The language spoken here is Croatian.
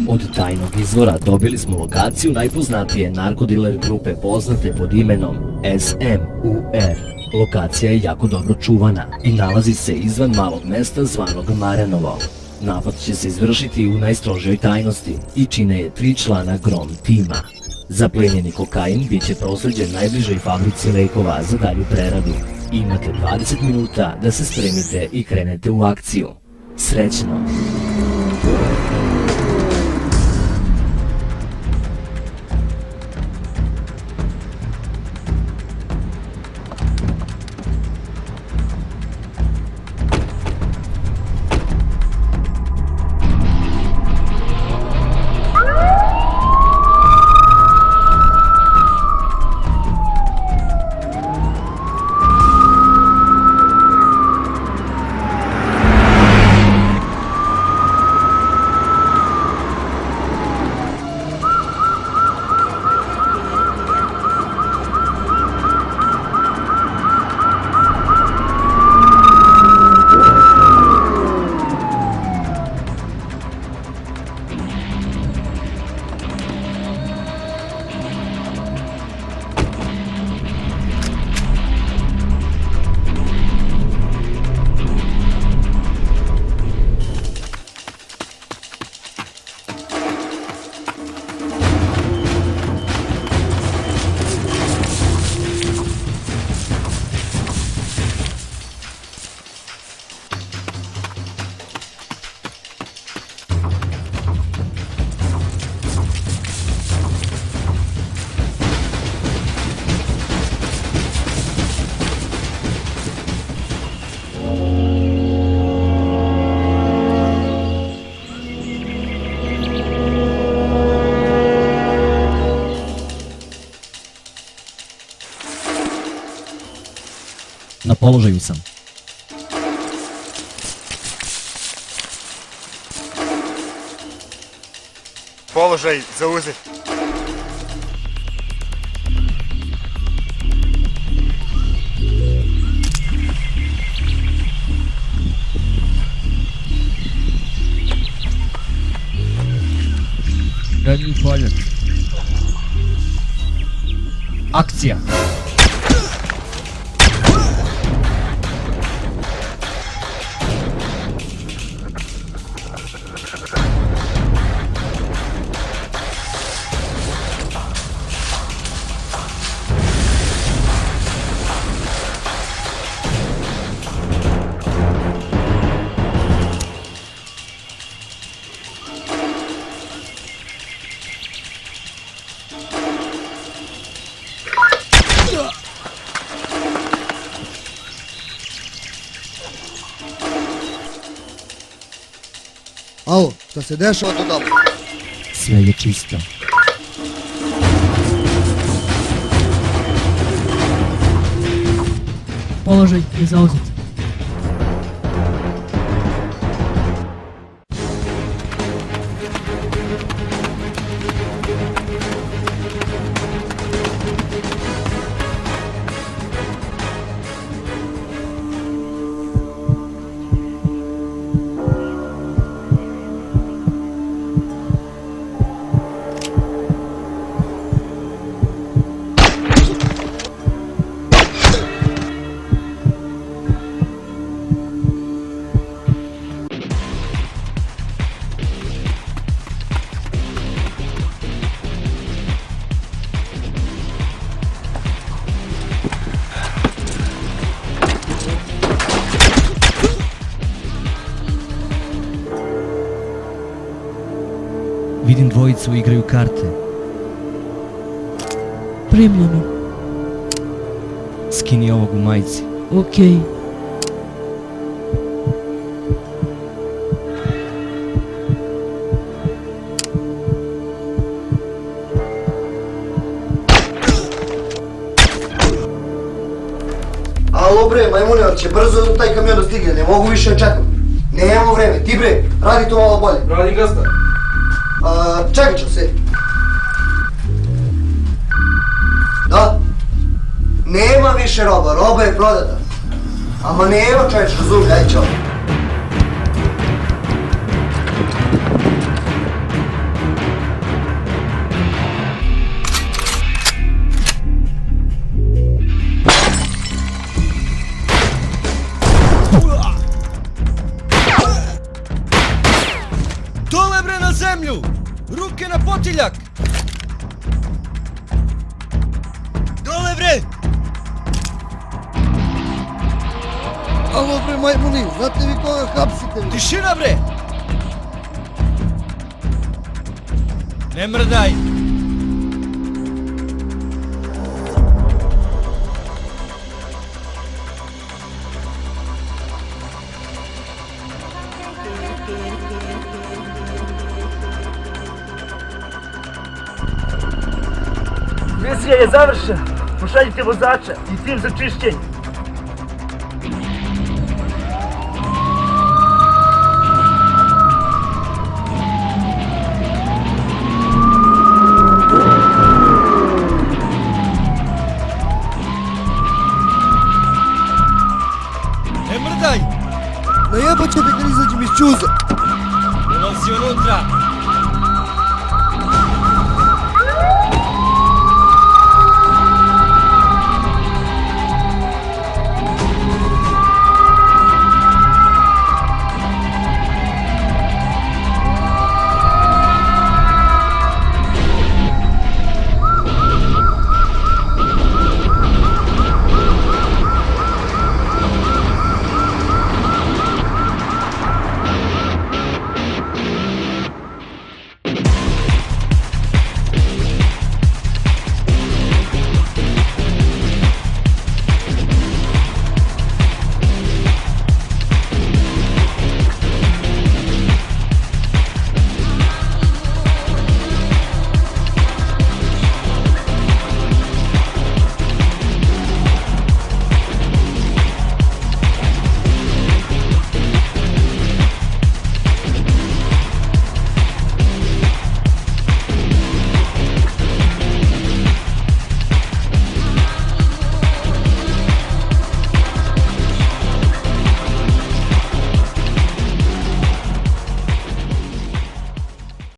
Od tajnog izvora dobili smo lokaciju najpoznatije narkodiler grupe poznate pod imenom SMUR. Lokacija je jako dobro čuvana i nalazi se izvan malog mesta zvanog Marjanovo. Napad će se izvršiti u najstrožoj tajnosti i čine je 3 člana GROM tima. Zaplenjeni kokain bit će prosleđen najbližoj fabrici lekova za dalju preradu. Imate 20 minuta da se spremite i krenete u akciju. Srećno! Na položaju sam. Položaj zauzet. Redni poljac. Akcija! Alo, šta se dešava tu tamo? Sve je čisto. Položaj je zauzet. Vidim dvojicu igraju karte. Primljeno. Skini ovog u majici. Okej. Alo bre, majmunio, će brzo taj kamion da stigne, ne mogu više čekam. Nemamo vreme, ti bre, radi to malo bolje. Radim gazda. Čekat ću se. Da? Nema više roba, roba je prodata. Ama nema čovječ, razumij, ajde čao. Ruke na potiljak! Dole bre! Alo bre majmuni, znate vi koga hapsite? Tišina bre! Ne mrdaj! Misija je završena. Pošaljite vozača i tim za čišćenje. Ne mrdaj! Najebat ćete kad izađem iz čuza. Ulazi unutra!